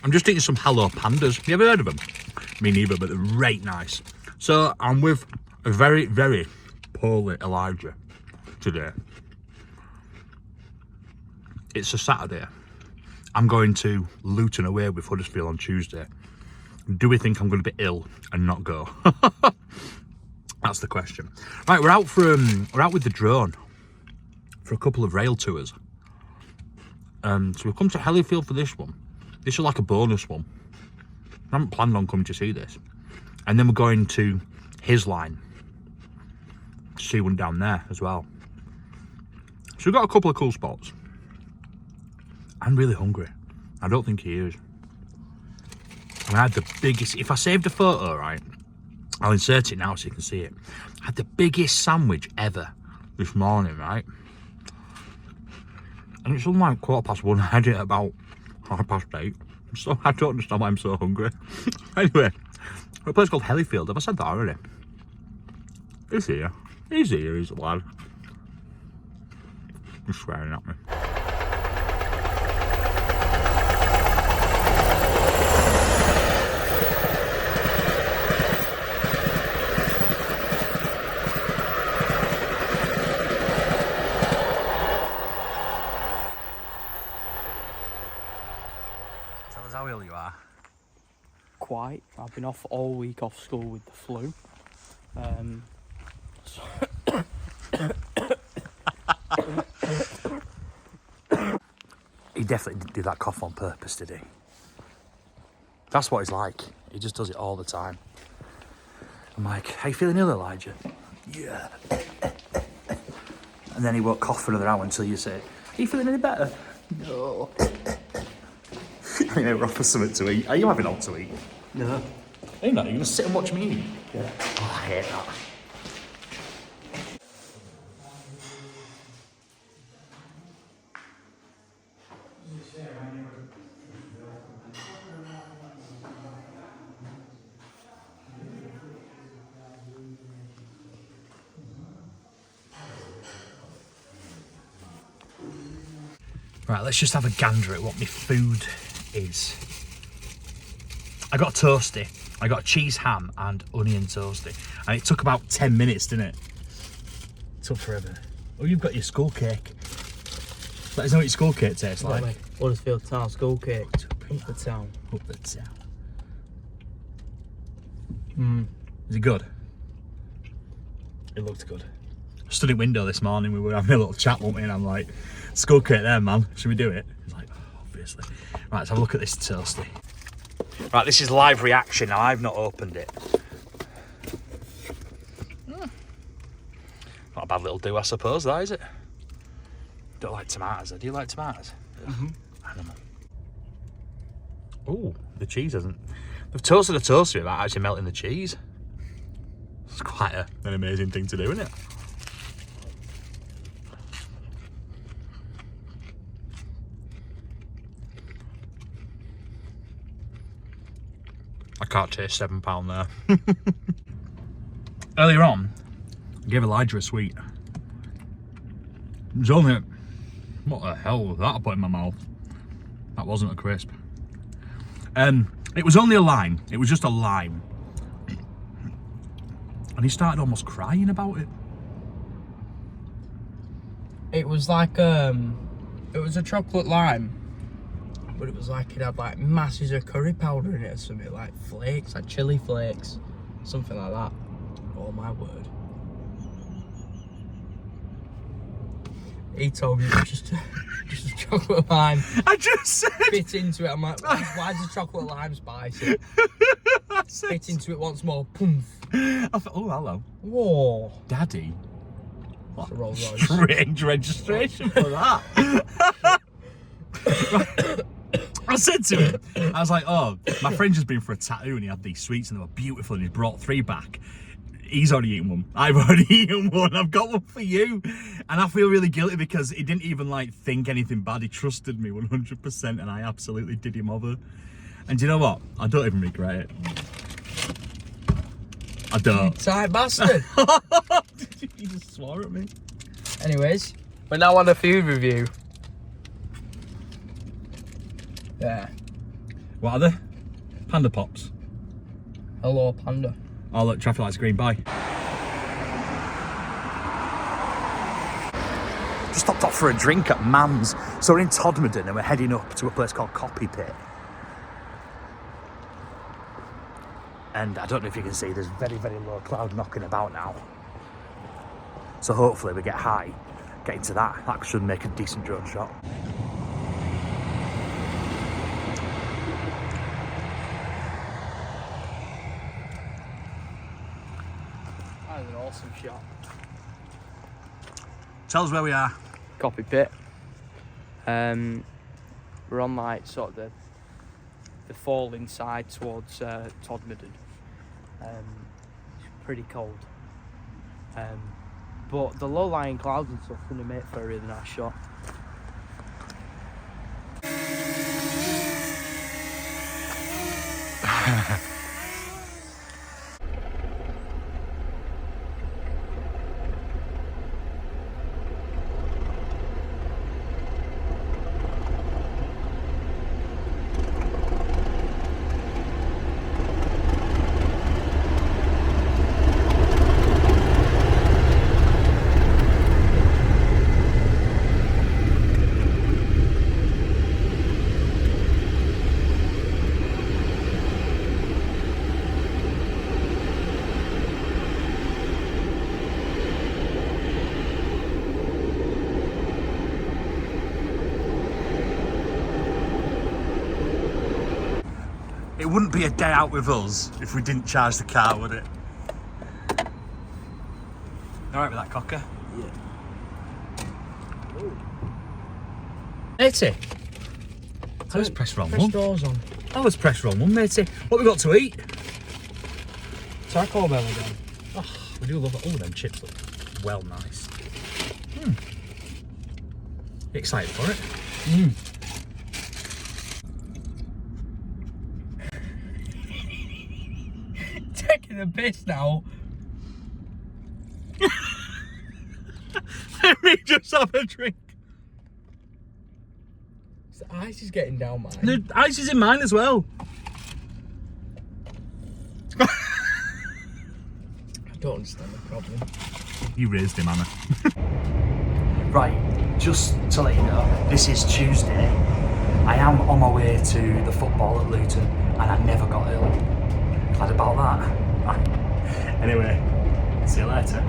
I'm just eating some Hello Pandas. You ever heard of them? Me neither, but they're right nice. So I'm with a very, very poorly Elijah today. It's a Saturday. I'm going to Luton away with Huddersfield on Tuesday. Do we think I'm going to be ill and not go? That's the question. Right, we're out with the drone for a couple of rail tours. So we've come to Hellifield for this one. This is like a bonus one. I haven't planned on coming to see this. And then we're going to his line to see one down there as well. So we've got a couple of cool spots. I'm really hungry. I don't think he is. I had the biggest, if I saved a photo, right, I'll insert it now so you can see it. I had the biggest sandwich ever this morning, right? And it's like 1:15. I had it at about 8:30. So I don't understand why I'm so hungry. Anyway, we're at a place called Hellifield. Have I said that already? He's here. He's here, he's a lad. He's swearing at me. Tell us how ill you are. Quite. I've been off all week off school with the flu. He definitely didn't do that cough on purpose, did he? That's what he's like. He just does it all the time. I'm like, how you feeling ill, Elijah? Yeah. And then he won't cough for another hour until you say, are you feeling any better? No. I mean, we're off for something to eat. Are you having all to eat? No. Are you not? You're going to sit and watch me eat? Yeah. Oh, I hate that. Right, let's just have a gander at what my food is. I got a toasty. I got a cheese ham and onion toasty. And it took about 10 minutes, didn't it? It took forever. Oh, you've got your school cake. Let us know what your school cake tastes like. Huddersfield Town school cake. Up the town. Up the town. Is it good? It looked good. I stood in window this morning, we were having a little chat, weren't we? And I'm like, school cake there, man. Should we do it? He's like, oh, obviously. Right, let's have a look at this toasty. Right, this is live reaction. Now, I've not opened it. Not a bad little do, I suppose, that is it? Don't like tomatoes. Do you like tomatoes? Animal. Ooh, the cheese hasn't. They've toasted a toaster without actually melting the cheese. It's quite an amazing thing to do, isn't it? I can't taste £7 there. Earlier on, I gave Elijah a sweet. It was only, what the hell was that I put in my mouth? That wasn't a crisp. It was only a lime. It was just a lime. And he started almost crying about it. It was like it was a chocolate lime, but it was like it had like masses of curry powder in it or something, like flakes, like chili flakes, something like that. Oh my word. He told me it was just a chocolate lime. I just said. Bit into it. I'm like, why does chocolate lime spicy? Bit into it once more. Poof. I thought, oh, hello. Whoa. Daddy. What a Rolls Royce. Strange registration for that. I said to him, I was like, oh, my friend just been for a tattoo and he had these sweets and they were beautiful and he's brought 3 back. He's already eaten one. I've already eaten one. I've got one for you. And I feel really guilty because he didn't even like think anything bad. He trusted me 100% and I absolutely did him over. And do you know what? I don't even regret it. I don't. Tight bastard. You just swore at me. Anyways, we're now on a food review. Yeah. What are they? Panda Pops. Hello, Panda. Oh look, traffic light's green, bye. Just stopped off for a drink at Mam's. So we're in Todmorden and we're heading up to a place called Copy Pit. And I don't know if you can see, there's very, very low cloud knocking about now. So hopefully we get high, get into that. That should make a decent drone shot. That is an awesome shot. Tell us where we are. Copy Pit. We're on like sort of the falling side towards Todmorden. It's pretty cold. But the low-lying clouds and stuff are going to make for a really nice shot. It wouldn't be a day out with us if we didn't charge the car, would it? Alright with that, Cocker? Yeah. Matey, I was press wrong Press one. doors on. I was press wrong one, matey. What we got to eat? Taco Bell again. Oh, we do love it. Oh, them chips look well nice. Excited for it? Taking the piss now. Let me just have a drink. The ice is getting down, man. The ice is in mine as well. I don't understand the problem. You raised him, Anna. Right, just to let you know, this is Tuesday. I am on my way to the football at Luton and I never got ill. Glad about that. Anyway, see you later.